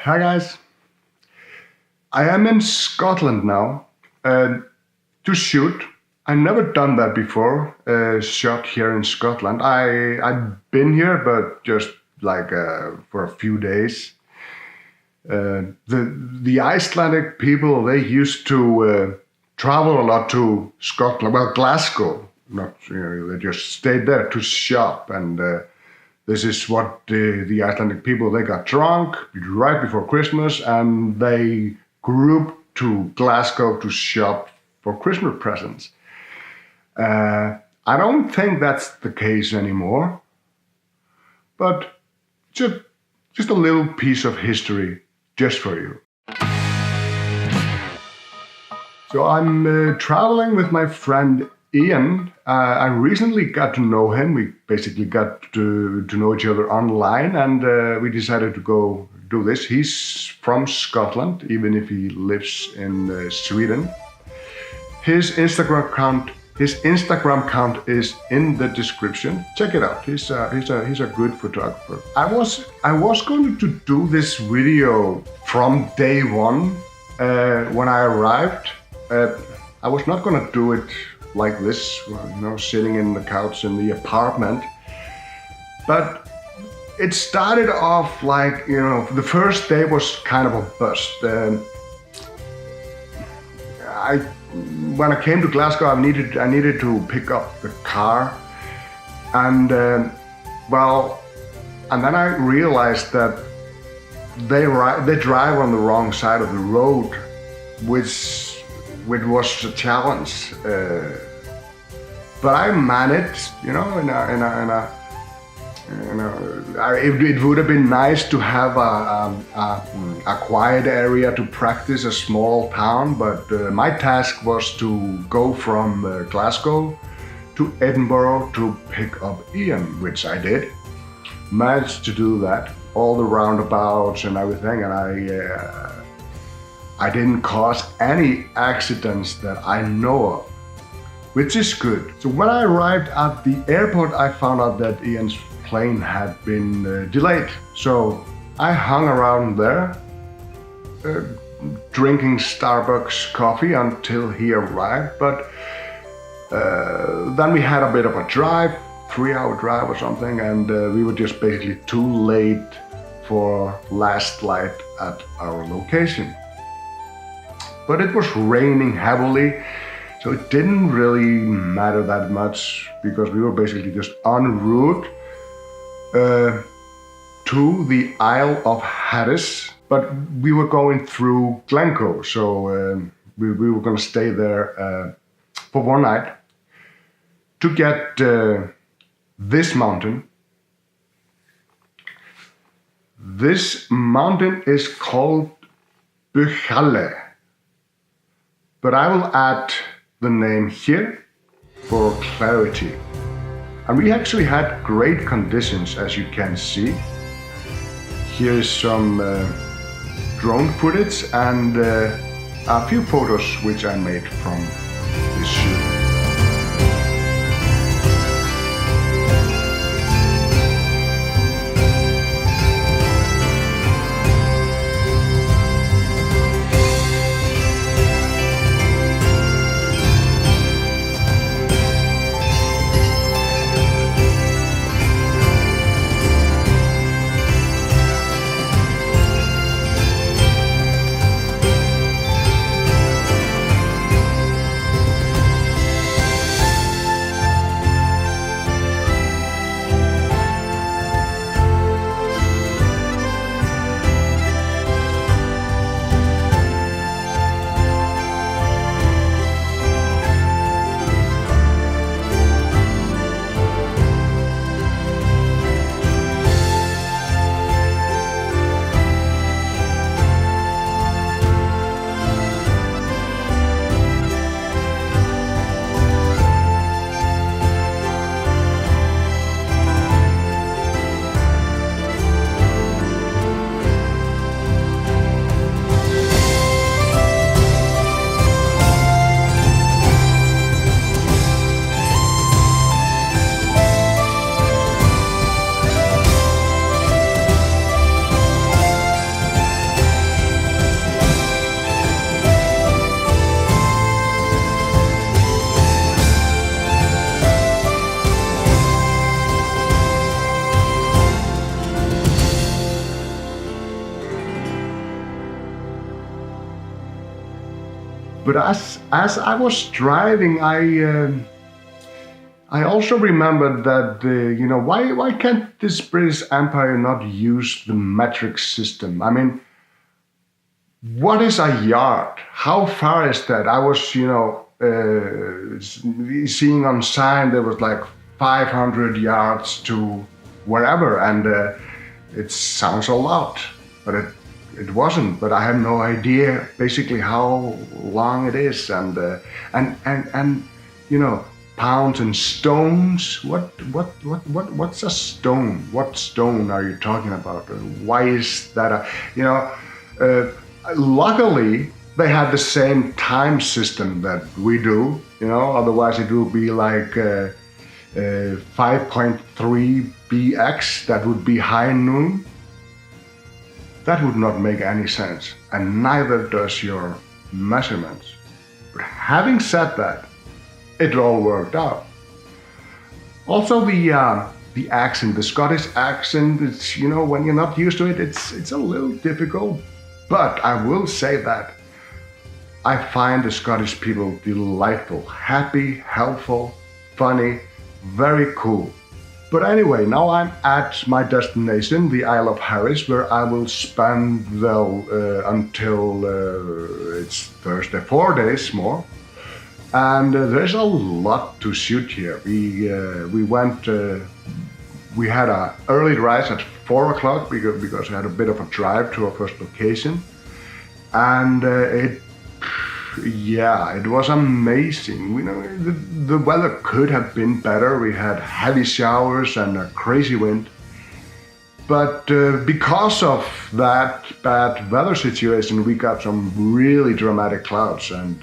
Hi guys, I am in Scotland now to shoot. I've never done that before, shot here in Scotland. I've been here, but just like for a few days. The Icelandic people, they used to travel a lot to Scotland, well, Glasgow. Not, they just stayed there to shop, and this is what the Icelandic people, they got drunk right before Christmas, and they grouped to Glasgow to shop for Christmas presents. I don't think that's the case anymore, but just a little piece of history just for you. So I'm traveling with my friend Ian. I recently got to know him. We basically got to know each other online, and we decided to go do this. He's from Scotland, even if he lives in Sweden. His Instagram account is in the description. Check it out. He's a good photographer. I was going to do this video from day one when I arrived. I was not going to do it like this, sitting in the couch in the apartment. But it started off like, the first day was kind of a bust. When I came to Glasgow, I needed to pick up the car, and then I realized that they drive on the wrong side of the road, which was a challenge. But I managed, it would have been nice to have a quiet area to practice, a small town, but my task was to go from Glasgow to Edinburgh to pick up Ian, which I did. Managed to do that, all the roundabouts and everything, and I didn't cause any accidents that I know of, which is good. So when I arrived at the airport, I found out that Ian's plane had been delayed. So I hung around there, drinking Starbucks coffee until he arrived. But then we had a bit of a drive, 3-hour drive or something, and we were just basically too late for last flight at our location. But it was raining heavily, so it didn't really matter that much because we were basically just en route to the Isle of Hattis, but we were going through Glencoe, so we were going to stay there for one night to get this mountain. This mountain is called Buachaille, but I will add the name here for clarity. And we actually had great conditions, as you can see. Here's some drone footage and a few photos which I made from this shoot. But as I was driving, I also remembered that why can't this British Empire not use the metric system? I mean, what is a yard? How far is that? I was seeing on sign there was like 500 yards to wherever, and it sounds a lot, but it wasn't. But I have no idea basically how long it is, and pounds and stones. What's a stone? What stone are you talking about? Why is that luckily they had the same time system that we do, otherwise it would be like 5.3 bx, that would be high noon. That would not make any sense, and neither does your measurements. But having said that, it all worked out. Also the accent, the Scottish accent, it's, when you're not used to it, it's a little difficult. But I will say that I find the Scottish people delightful, happy, helpful, funny, very cool. But anyway, now I'm at my destination, the Isle of Harris, where I will spend until it's Thursday, 4 days more. And there's a lot to shoot here. We had an early rise at 4 o'clock because we had a bit of a drive to our first location. And it was amazing. The weather could have been better. We had heavy showers and a crazy wind. But because of that bad weather situation, we got some really dramatic clouds and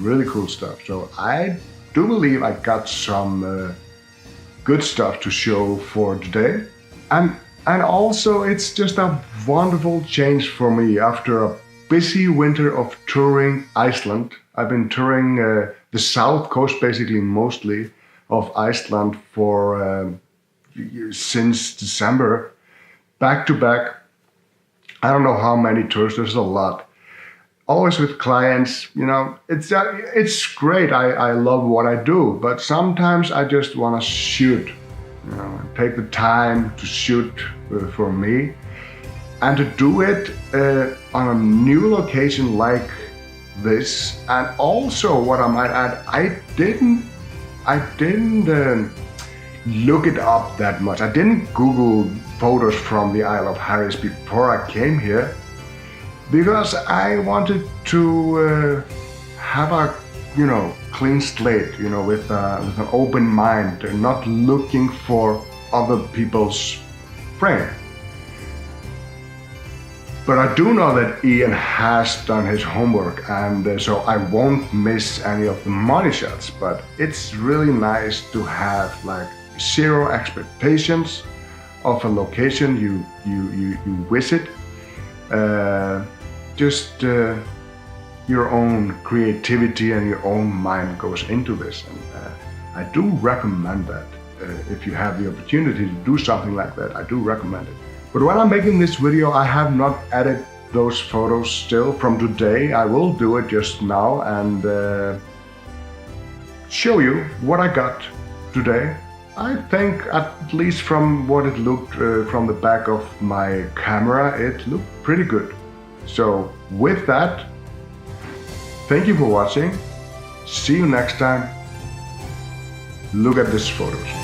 really cool stuff. So I do believe I got some good stuff to show for today. And also it's just a wonderful change for me after a busy winter of touring Iceland. I've been touring the south coast, basically mostly, of Iceland for since December, back to back. I don't know how many tours, there's a lot. Always with clients, it's great. I love what I do, but sometimes I just want to shoot, take the time to shoot for me. And to do it on a new location like this, and also what I might add, I didn't look it up that much. I didn't Google photos from the Isle of Harris before I came here, because I wanted to have a clean slate, with an open mind, not looking for other people's frame. But I do know that Ian has done his homework, and so I won't miss any of the money shots. But it's really nice to have like zero expectations of a location you visit. Just your own creativity and your own mind goes into this, and I do recommend that. If you have the opportunity to do something like that, I do recommend it. But when I'm making this video, I have not added those photos still from today. I will do it just now and show you what I got today. I think, at least from what it looked from the back of my camera, it looked pretty good. So with that, thank you for watching. See you next time. Look at these photos.